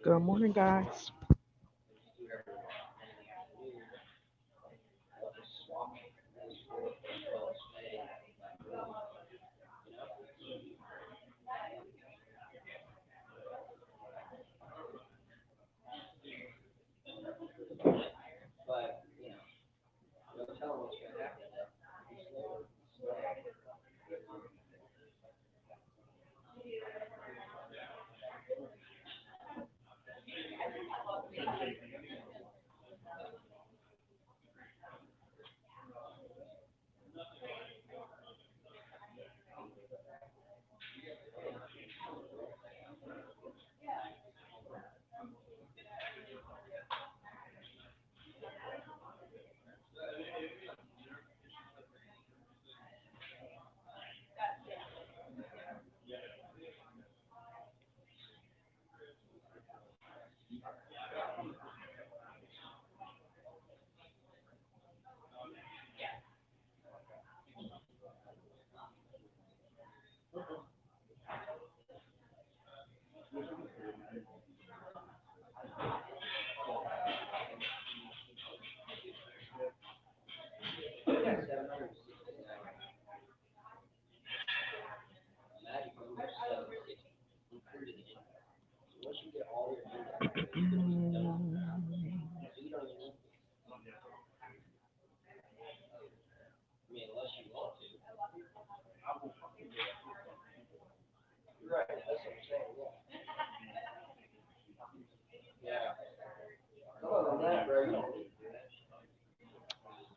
Good morning, guys.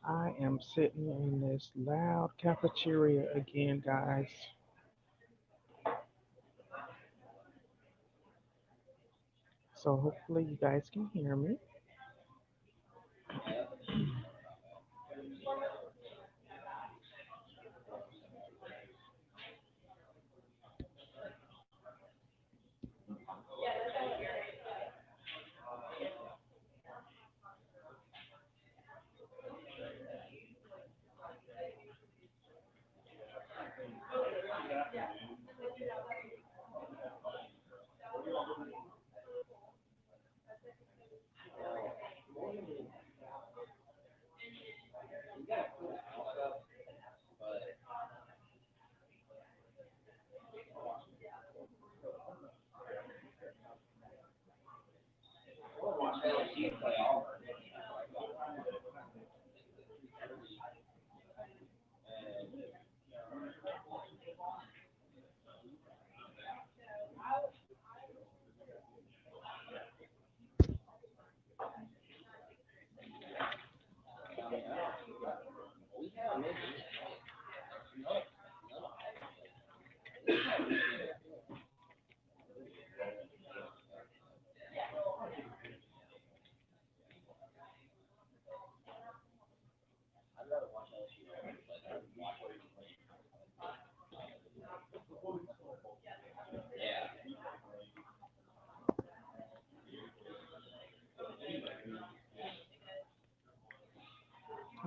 I am sitting in this loud cafeteria again, guys. So hopefully you guys can hear me.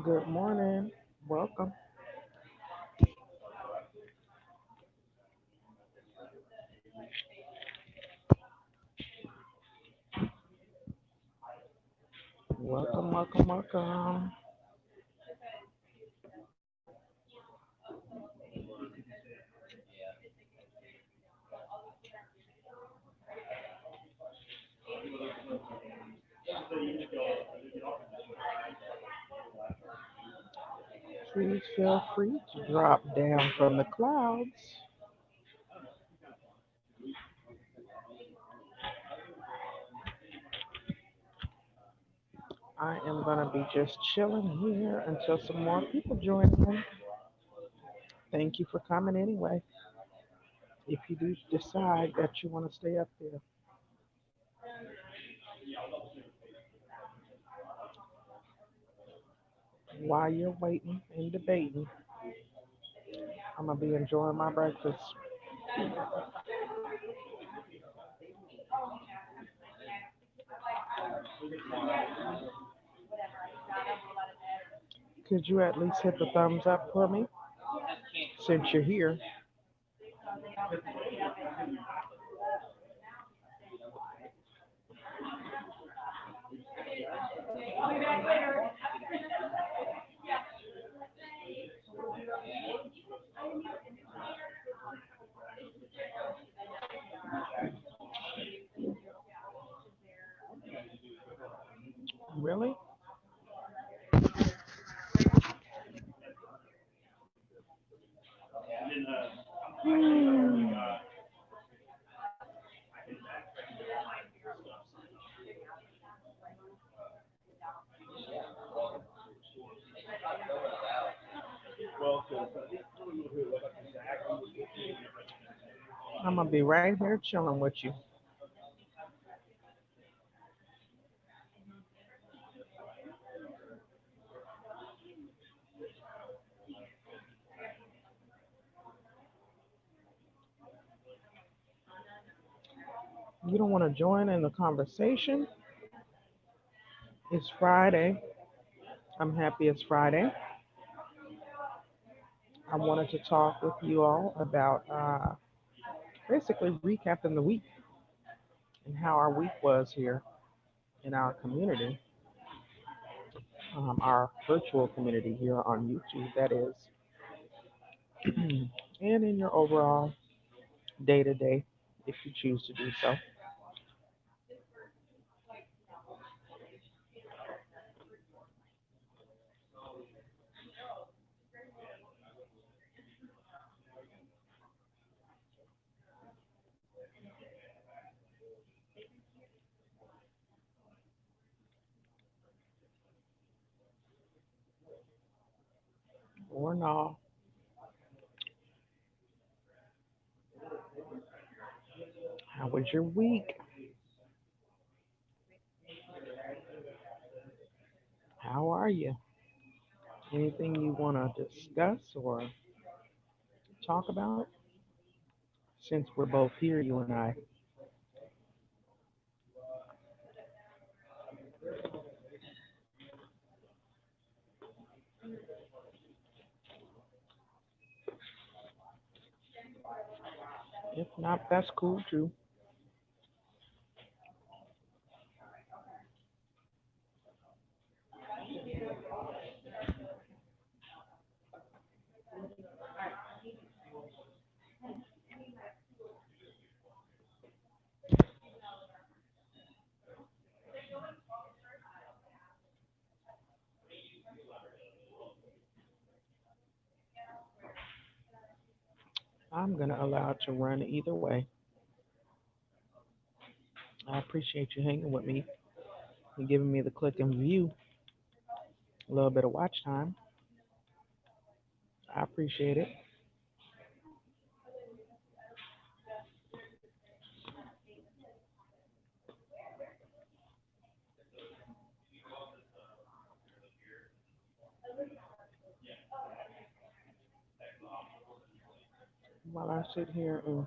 Good morning. Welcome. Welcome, welcome, welcome. Please feel free to drop down from the clouds. I am going to be just chilling here until some more people join in. Thank you for coming anyway. If you do decide that you want to stay up there, while you're waiting and debating, I'm going to be enjoying my breakfast. Could you at least hit the thumbs up for me since you're here? Really? Hmm. I'm gonna be right here chilling with you. You don't want to join in the conversation? It's Friday. I'm happy it's Friday. I wanted to talk with you all about basically recapping the week and how our week was here in our community, our virtual community here on YouTube, that is, and in your overall day to day, if you choose to do so. Or no. How was your week? How are you? Anything you want to discuss or talk about? Since we're both here, you and I. If not, that's cool too. I'm going to allow it to run either way. I appreciate you hanging with me and giving me the click and view, a little bit of watch time. I appreciate it. While I sit here and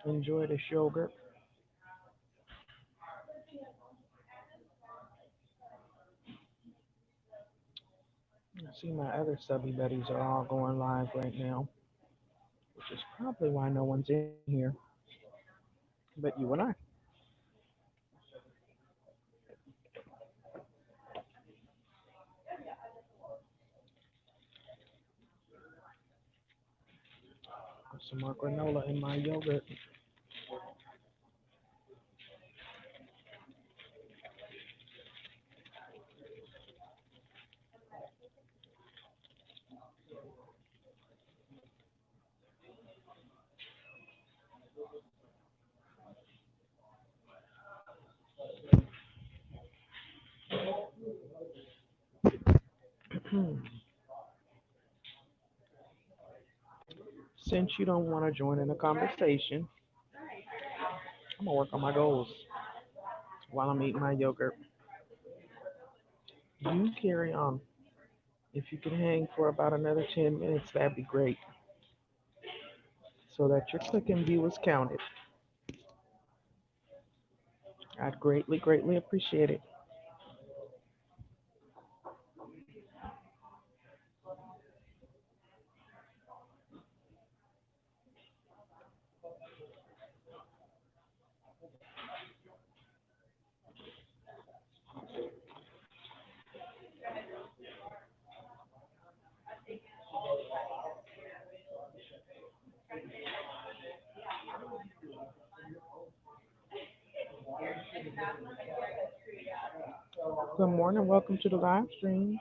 enjoy this yogurt, I see my other subby buddies are all going live right now, which is probably why no one's in here but you and I. Put some more granola in my yogurt. Since you don't want to join in the conversation, I'm going to work on my goals while I'm eating my yogurt. You carry on. If you can hang for about another 10 minutes, that'd be great so that your click and view is counted. I'd greatly, greatly appreciate it. Good morning. Welcome to the live stream.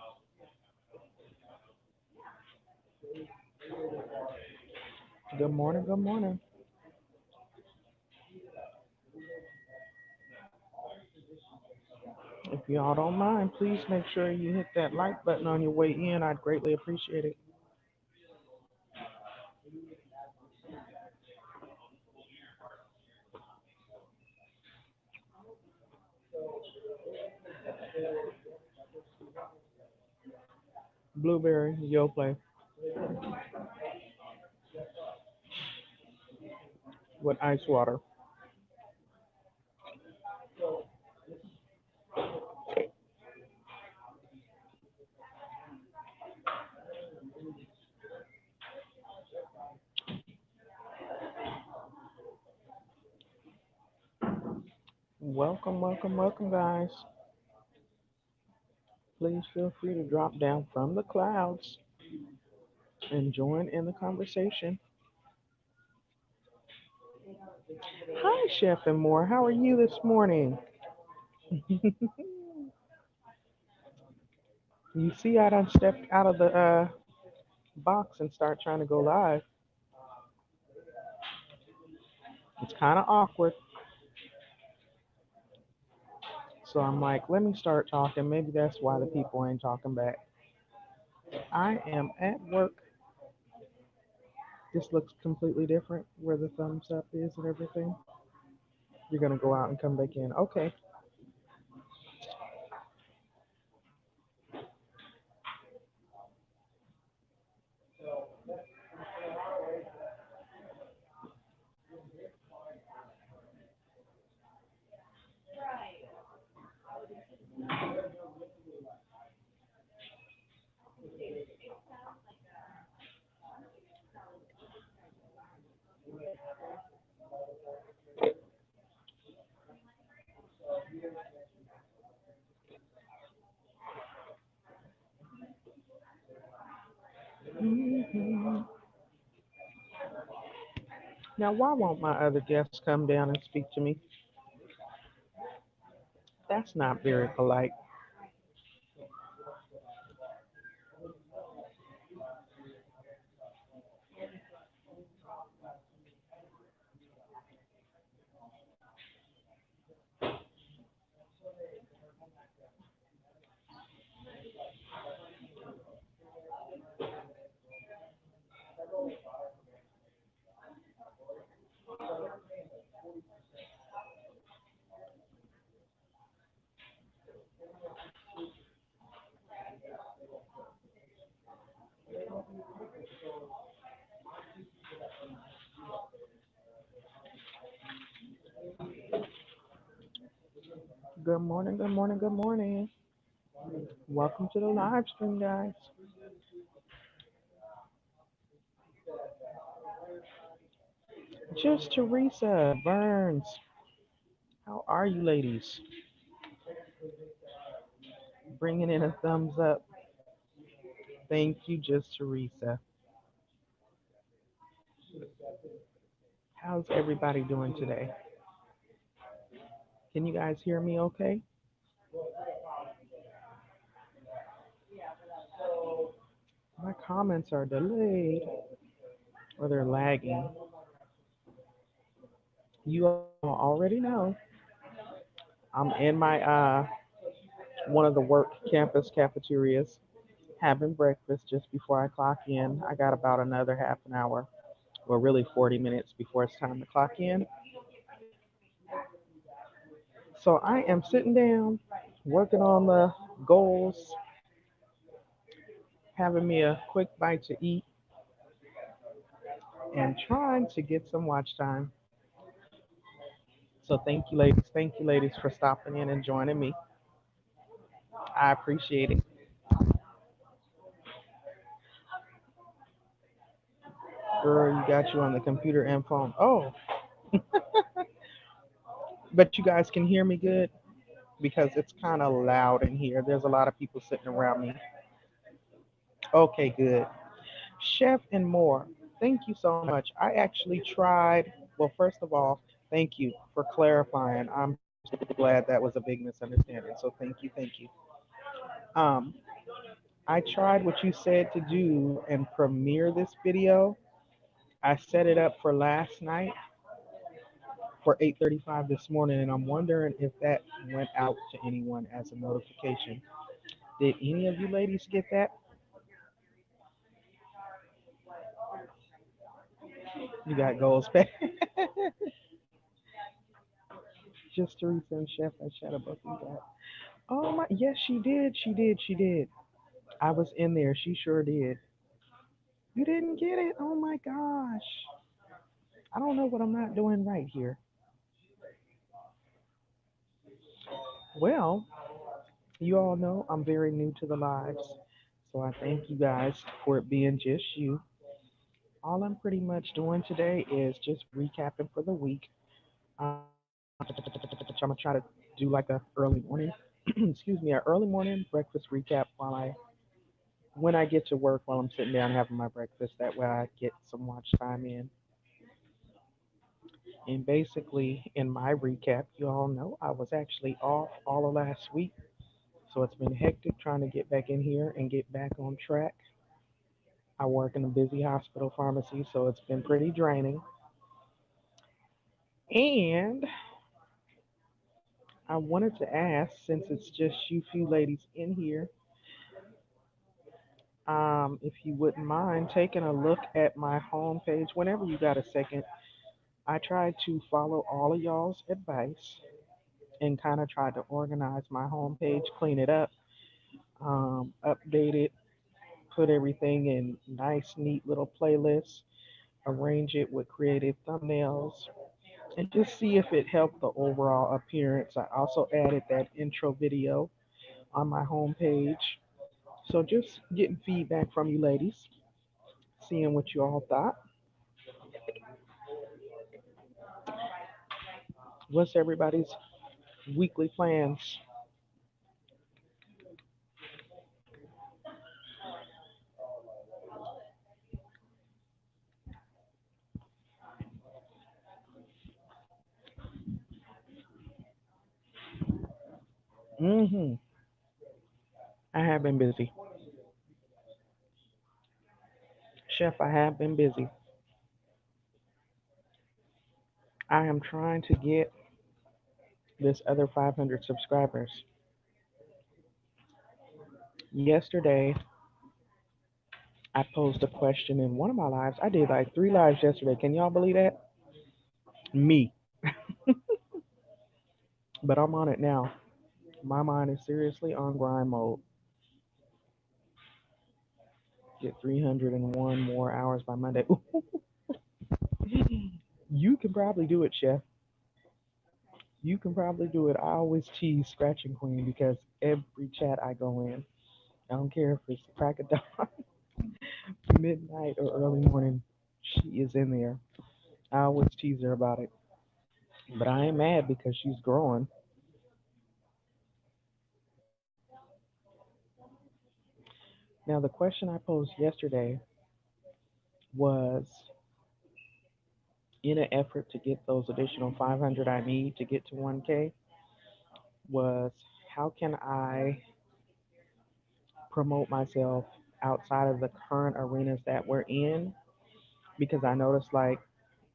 Good morning. Good morning. If y'all don't mind, please make sure you hit that like button on your way in. I'd greatly appreciate it. Blueberry, yo play with ice water. Welcome, welcome, welcome, guys. Please feel free to drop down from the clouds and join in the conversation. Hi, Chef and More. How are you this morning? You see, I done stepped out of the box and start trying to go live. It's kind of awkward. So I'm like, let me start talking. Maybe that's why the people ain't talking back. I am at work. This looks completely different where the thumbs up is and everything. You're going to go out and come back in. Okay. Mhm. Now, why won't my other guests come down and speak to me? That's not very polite. Good morning, good morning, good morning. Welcome to the live stream, guys. Just Teresa Burns. How are you, ladies? Bringing in a thumbs up. Thank you, Just Teresa. How's everybody doing today? Can you guys hear me okay? My comments are delayed or they're lagging. You all already know I'm in my one of the work campus cafeterias having breakfast just before I clock in. I got about another half an hour, or really 40 minutes before it's time to clock in. So I am sitting down, working on the goals, having me a quick bite to eat, and trying to get some watch time. So thank you, ladies. Thank you, ladies, for stopping in and joining me. I appreciate it. Girl, you got you on the computer and phone. Oh, But you guys can hear me good because it's kind of loud in here. There's a lot of people sitting around me. Okay, good. Chef and more. Thank you so much. I actually tried. Well, first of all, thank you for clarifying. I'm so glad that was a big misunderstanding. So thank you, thank you. Um, I tried what you said to do and premiere this video. I set it up for last night for 8:35 this morning, and I'm wondering if that went out to anyone as a notification. Did any of you ladies get that? You got goals back. Just Teresa and Chef I chat about that. Oh my, yes, she did. She did. She did. I was in there. She sure did. You didn't get it. Oh my gosh. I don't know what I'm not doing right here. Well, you all know I'm very new to the lives. So I thank you guys for it being just you. All I'm pretty much doing today is just recapping for the week. I'm gonna try to do like a early morning, excuse me, an early morning breakfast recap while I when I get to work while I'm sitting down having my breakfast. That way I get some watch time in. And basically, in my recap, you all know I was actually off all of last week. So it's been hectic trying to get back in here and get back on track. I work in a busy hospital pharmacy, so it's been pretty draining. And I wanted to ask, since it's just you few ladies in here, if you wouldn't mind taking a look at my homepage whenever you got a second. I tried to follow all of y'all's advice and kind of tried to organize my homepage, clean it up, update it, put everything in nice, neat little playlists, arrange it with creative thumbnails, and just see if it helped the overall appearance. I also added that intro video on my homepage. So just getting feedback from you ladies, seeing what you all thought. What's everybody's weekly plans? I have been busy. Chef, I have been busy. I am trying to get this other 500 subscribers. Yesterday, I posed a question in one of my lives. I did like 3 lives yesterday. Can y'all believe that? Me. But I'm on it now. My mind is seriously on grind mode. Get 301 more hours by Monday. Ooh, you can probably do it, Chef. You can probably do it. I always tease Scratching Queen because every chat I go in, I don't care if it's the crack of dawn, midnight, or early morning, she is in there. I always tease her about it. But I ain't mad because she's growing. Now, the question I posed yesterday was, in an effort to get those additional 500 I need to get to 1K, was how can I promote myself outside of the current arenas that we're in? Because I noticed, like,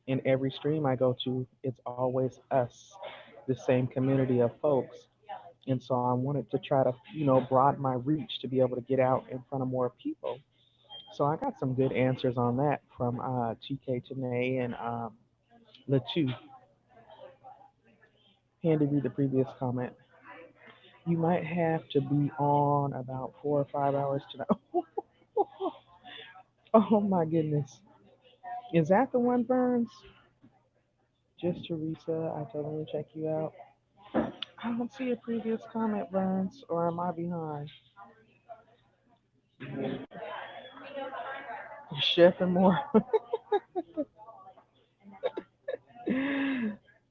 in every stream I go to, it's always us, the same community of folks. And so I wanted to try to, broaden my reach to be able to get out in front of more people. So I got some good answers on that from TK Tanae and Latu. Handy read the previous comment. You might have to be on about 4 or 5 hours tonight. Oh my goodness. Is that the one, Burns? Just Teresa, I told him to check you out. I don't see a previous comment, Burns, or am I behind? Chef and more.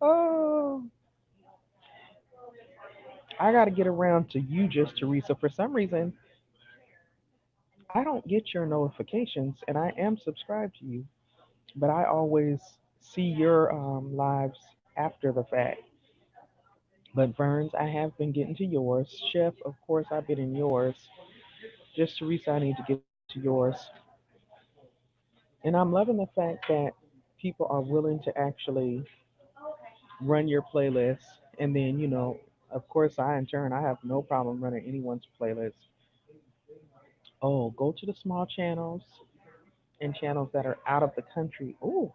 Oh. I got to get around to you, just Teresa. For some reason, I don't get your notifications, and I am subscribed to you, but I always see your lives after the fact. But Burns, I have been getting to yours. Chef, of course, I've been in yours. Just Teresa, I need to get to yours. And I'm loving the fact that people are willing to actually run your playlist. And then, of course, I in turn, I have no problem running anyone's playlist. Oh, go to the small channels and channels that are out of the country. Oh,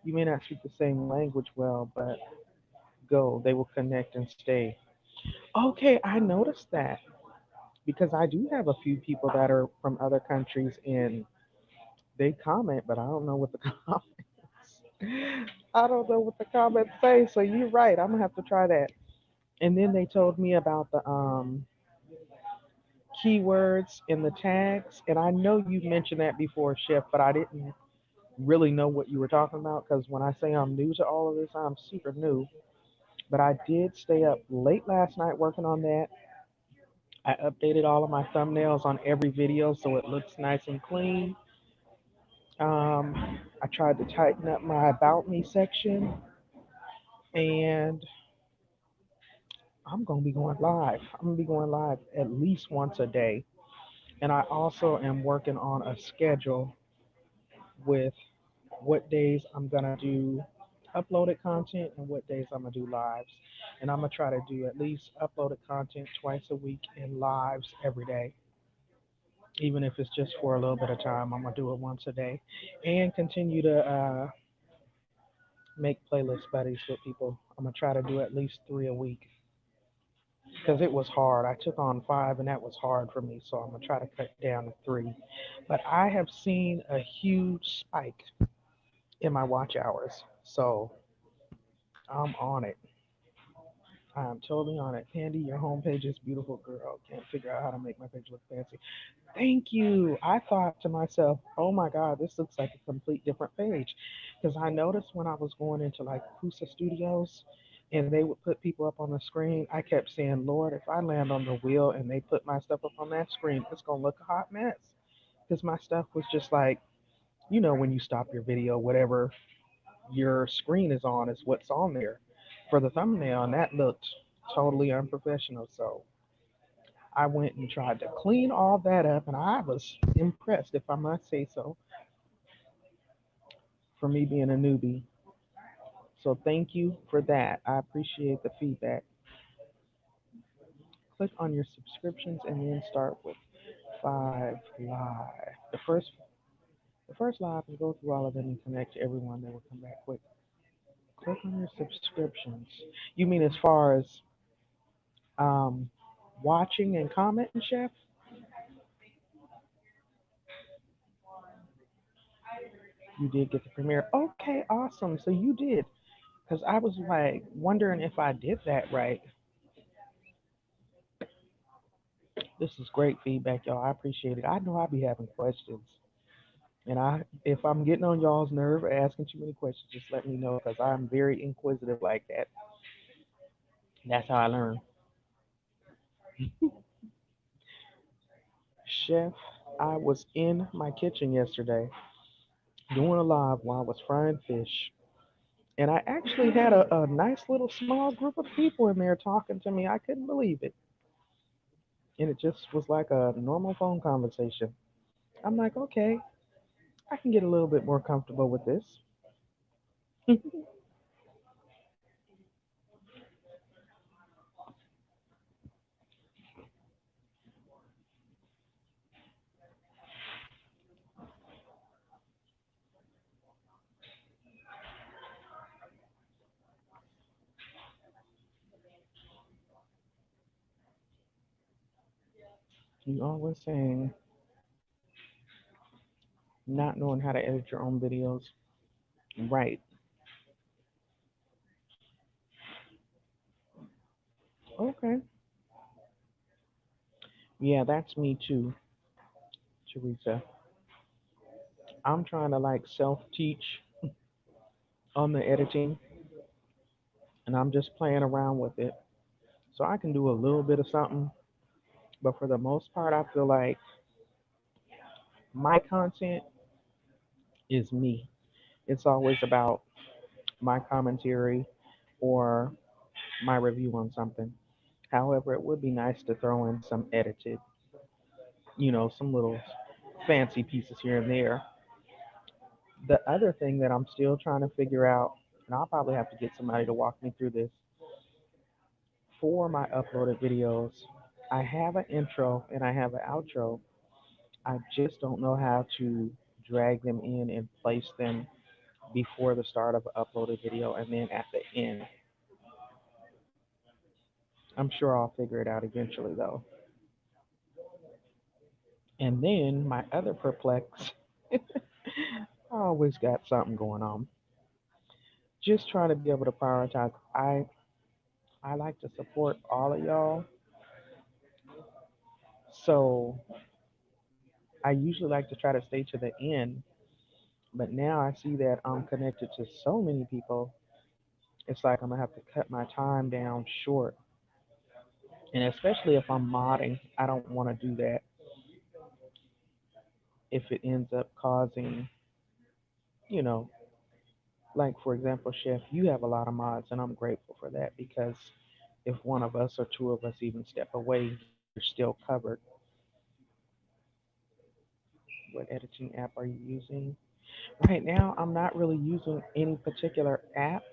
you may not speak the same language well, but go. They will connect and stay. Okay, I noticed that because I do have a few people that are from other countries and they comment, but I don't know what the comments. I don't know what the comments say. So you're right. I'm gonna have to try that. And then they told me about the keywords and the tags, and I know you mentioned that before, Chef, but I didn't really know what you were talking about because when I say I'm new to all of this, I'm super new. But I did stay up late last night working on that. I updated all of my thumbnails on every video so it looks nice and clean. I tried to tighten up my About Me section, and I'm going to be going live. I'm going to be going live at least once a day. And I also am working on a schedule with what days I'm going to do uploaded content and what days I'm going to do lives. And I'm going to try to do at least uploaded content twice a week and lives every day. Even if it's just for a little bit of time, I'm going to do it once a day and continue to make playlist buddies with people. I'm going to try to do at least 3 a week because it was hard. I took on 5 and that was hard for me. So I'm going to try to cut down to 3. But I have seen a huge spike in my watch hours. So I'm on it. I'm totally on it. Candy, your homepage is beautiful, girl. Can't figure out how to make my page look fancy. Thank you. I thought to myself, oh my God, this looks like a complete different page. Because I noticed when I was going into like Kusa Studios and they would put people up on the screen, I kept saying, Lord, if I land on the wheel and they put my stuff up on that screen, it's going to look a hot mess. Because my stuff was just like, when you stop your video, whatever your screen is on is what's on there for the thumbnail, and that looked totally unprofessional. So I went and tried to clean all that up, and I was impressed, if I must say so, for me being a newbie. So thank you for that. I appreciate the feedback. Click on your subscriptions and then start with 5 live. The first live will go through all of them and connect to everyone. Then will come back quick. Click on your subscriptions. You mean as far as um, watching and commenting, Chef? You did get the premiere. Okay, awesome. So you did. Because I was like wondering if I did that right. This is great feedback, y'all. I appreciate it. I know I'll be having questions. And if I'm getting on y'all's nerve or asking too many questions, just let me know because I'm very inquisitive like that. That's how I learn. Chef, I was in my kitchen yesterday doing a live while I was frying fish. And I actually had a nice little small group of people in there talking to me. I couldn't believe it. And it just was like a normal phone conversation. I'm like, okay, I can get a little bit more comfortable with this. You always saying not knowing how to edit your own videos. Right. Okay. Yeah, that's me too, Teresa. I'm trying to like self teach on the editing and I'm just playing around with it. So I can do a little bit of something, but for the most part, I feel like my content is me. It's always about my commentary or my review on something. However, it would be nice to throw in some edited, some little fancy pieces here and there. The other thing that I'm still trying to figure out, and I'll probably have to get somebody to walk me through this for my uploaded videos. I have an intro and I have an outro. I just don't know how to drag them in and place them before the start of an uploaded video and then at the end. I'm sure I'll figure it out eventually though. And then my other perplex, I always got something going on. Just trying to be able to prioritize. I like to support all of y'all. So I usually like to try to stay to the end. But now I see that I'm connected to so many people. It's like I'm gonna have to cut my time down short. And especially if I'm modding, I don't want to do that if it ends up causing, you know, like for example, Chef, you have a lot of mods, and I'm grateful for that because if one of us or two of us even step away, you're still covered. What editing app are you using? Right now, I'm not really using any particular app.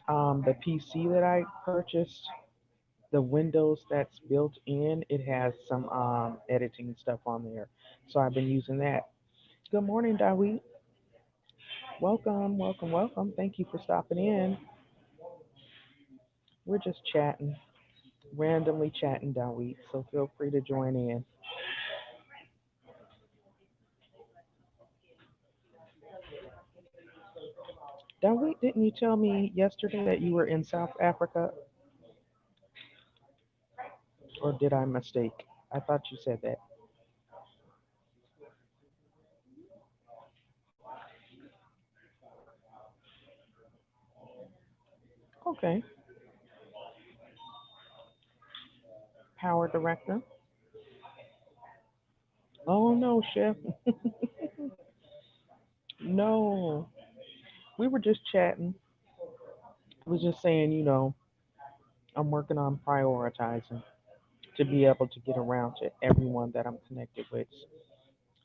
The PC that I purchased, the Windows that's built in, it has some editing stuff on there. So I've been using that. Good morning, Dawit. Welcome, welcome, welcome. Thank you for stopping in. We're just chatting, randomly chatting, Dawit. So feel free to join in. Dawit, didn't you tell me yesterday that you were in South Africa, or did I mistake? I thought you said that. Okay. Power director. Oh no, chef. No. We were just chatting. I was just saying, I'm working on prioritizing to be able to get around to everyone that I'm connected with,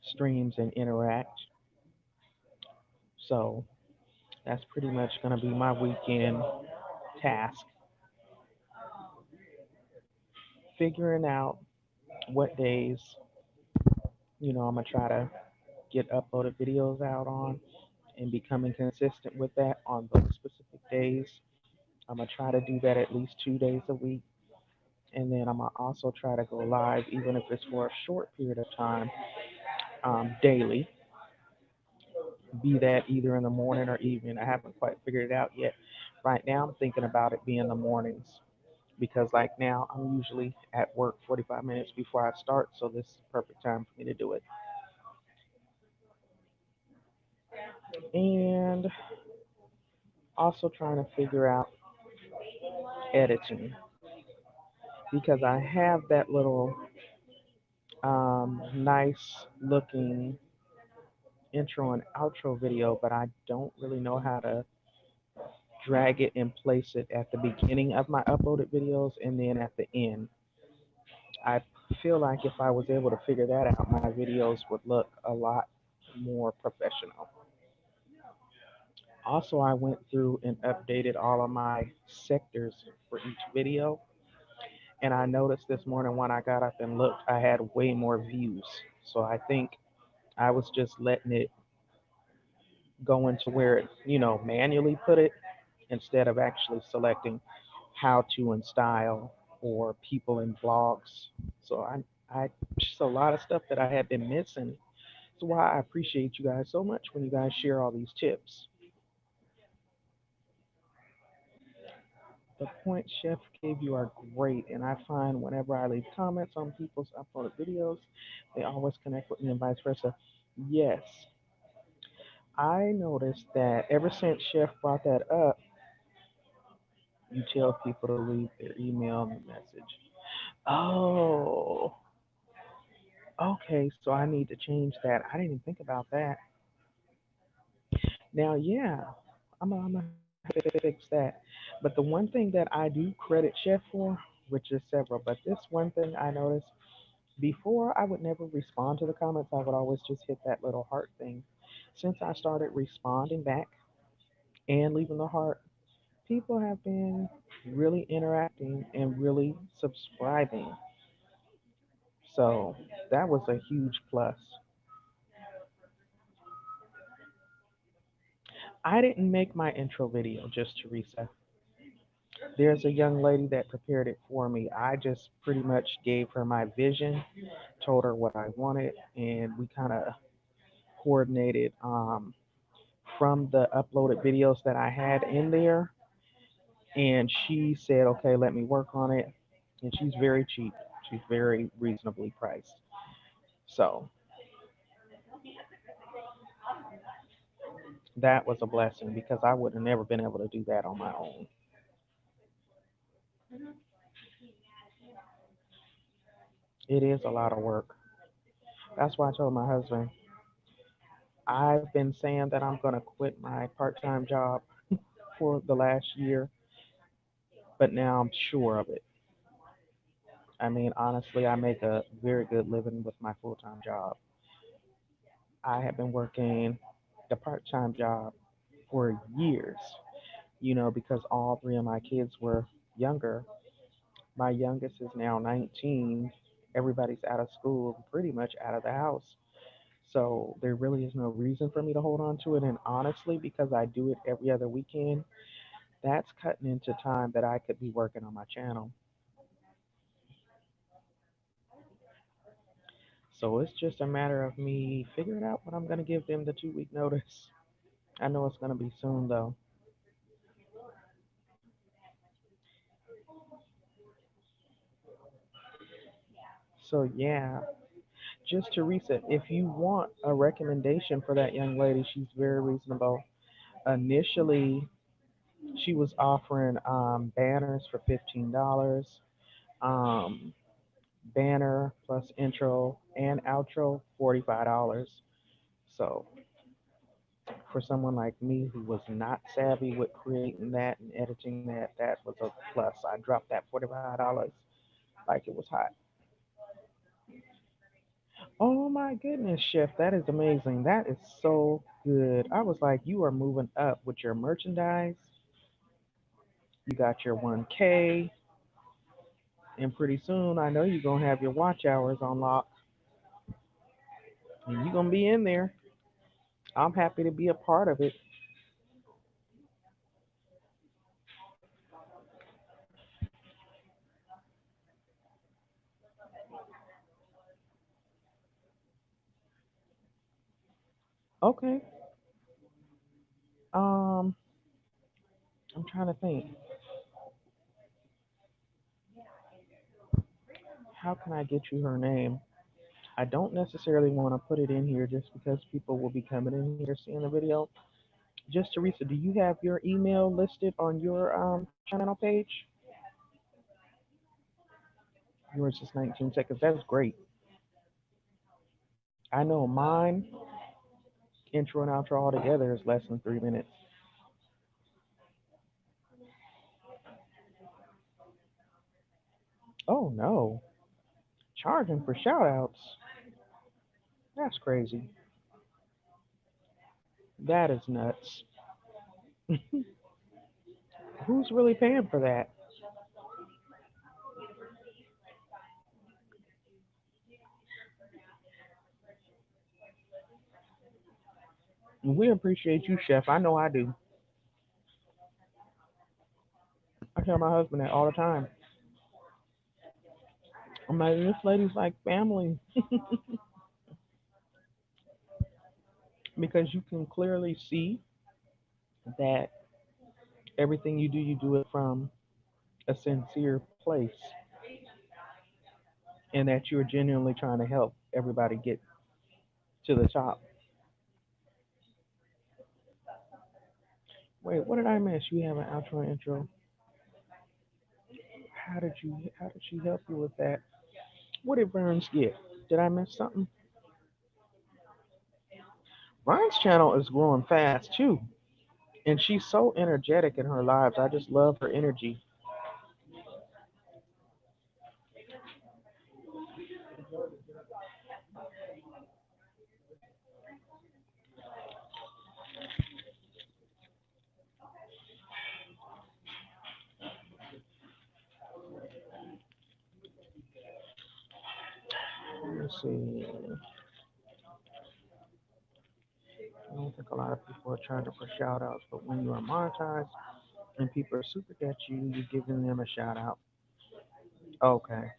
streams and interact. So that's pretty much going to be my weekend task, figuring out what days, I'm going to try to get uploaded videos out on and becoming consistent with that on those specific days. I'm going to try to do that at least 2 days a week. And then I'm going to also try to go live, even if it's for a short period of time, daily, be that either in the morning or evening. I haven't quite figured it out yet. Right now, I'm thinking about it being the mornings because, like now, I'm usually at work 45 minutes before I start, so this is the perfect time for me to do it. And also trying to figure out editing because I have that little nice looking intro and outro video, but I don't really know how to drag it and place it at the beginning of my uploaded videos and then at the end. I feel like if I was able to figure that out, my videos would look a lot more professional. Also, I went through and updated all of my sectors for each video, and I noticed this morning when I got up and looked, I had way more views. So I think I was just letting it go into where it, manually put it instead of actually selecting how to and style or people in vlogs. So I just a lot of stuff that I had been missing. That's why I appreciate you guys so much when you guys share all these tips. The points Chef gave you are great, and I find whenever I leave comments on people's uploaded videos, they always connect with me and vice versa. Yes, I noticed that ever since Chef brought that up, You tell people to leave their email message. Oh, okay. So I need to change that. I didn't even think about that. Now, yeah, I'm gonna have to fix that. But the one thing that I do credit Chef for, which is several, but this one thing I noticed before, I would never respond to the comments. I would always just hit that little heart thing. Since I started responding back and leaving the heart, people have been really interacting and really subscribing. So that was a huge plus. I didn't make my intro video, just Teresa. There's a young lady that prepared it for me. I just pretty much gave her my vision, told her what I wanted, and we kind of coordinated from the uploaded videos that I had in there. And she said, okay, let me work on it. And she's very cheap, she's very reasonably priced. So that was a blessing because I would have never been able to do that on my own. It is a lot of work. That's why I told my husband, I've been saying that I'm going to quit my part time job for the last year, but now I'm sure of it. I mean, honestly, I make a very good living with my full time job. I have been working the part time job for years, because all three of my kids were younger. My youngest is now 19. Everybody's out of school, pretty much out of the house. So there really is no reason for me to hold on to it. And honestly, because I do it every other weekend, that's cutting into time that I could be working on my channel. So it's just a matter of me figuring out what I'm going to give them the 2 week notice. I know it's going to be soon though. So yeah, just Teresa, if you want a recommendation for that young lady, she's very reasonable. Initially, she was offering banners for $15, um, banner plus intro and outro $45. So for someone like me who was not savvy with creating that and editing that, that was a plus. I dropped that $45 like it was hot. Oh my goodness, Chef, that is amazing. That is so good. I was like, you are moving up with your merchandise. You got your 1K, and pretty soon I know you're going to have your watch hours on lock, and you're going to be in there. I'm happy to be a part of it. Okay. Um, I'm trying to think. How can I get you her name? I don't necessarily want to put it in here just because people will be coming in here seeing the video. Just Teresa, do you have your email listed on your channel page? Yours is 19 seconds. That's great. I know mine, intro and outro all together, is less than 3 minutes. Oh no. Charging for shout outs. That's crazy. That is nuts. Who's really paying for that? We appreciate you, Chef. I know I do. I tell my husband that all the time. I'm like, this lady's like family because you can clearly see that everything you do it from a sincere place and that you're genuinely trying to help everybody get to the top. Wait, what did I miss? You have an outro and intro. How did she help you with that? What did Burns get? Did I miss something? Ryan's channel is growing fast too, and she's so energetic in her lives. I just love her energy. Let me see. I don't think a lot of people are charging for shout outs, but when you are monetized and people are super at you, you're giving them a shout out. Okay.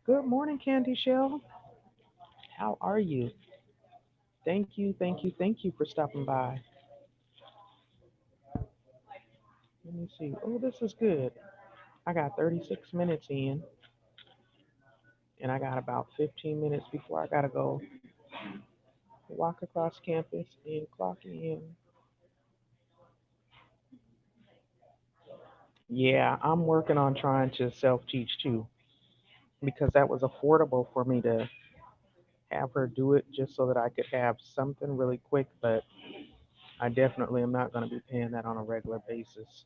Good morning, Candy Shell. How are you? Thank you for stopping by. Let me see. Oh, this is good. I got 36 minutes in, and I got about 15 minutes before I gotta go walk across campus and clock in. Yeah, I'm working on trying to self teach too, because that was affordable for me to have her do it just so that I could have something really quick, but I definitely am not going to be paying that on a regular basis.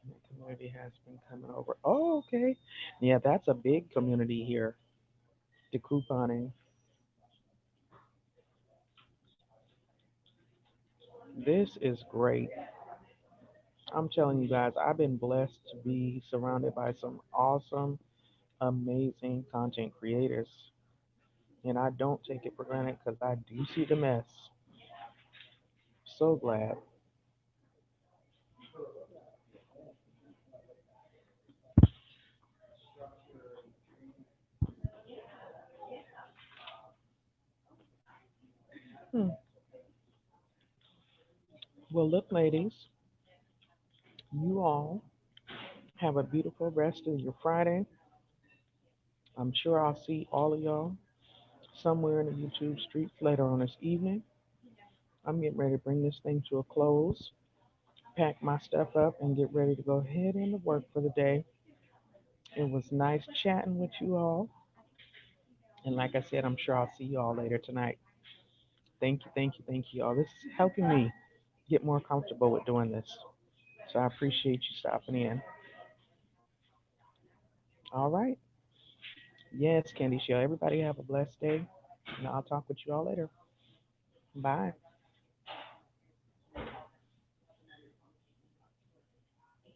The community has been coming over. Oh, okay. Yeah, that's a big community here. The couponing. This is great. I'm telling you guys, I've been blessed to be surrounded by some awesome, amazing content creators. And I don't take it for granted because I do see the mess. So glad. Hmm. Well, look, ladies, you all have a beautiful rest of your Friday. I'm sure I'll see all of y'all somewhere in the YouTube streets later on this evening. I'm getting ready to bring this thing to a close, pack my stuff up, and get ready to go ahead into work for the day. It was nice chatting with you all. And like I said, I'm sure I'll see you all later tonight. Thank you all. This is helping me get more comfortable with doing this. So I appreciate you stopping in. All right. Yes, Candy Show. Everybody have a blessed day. And I'll talk with you all later. Bye.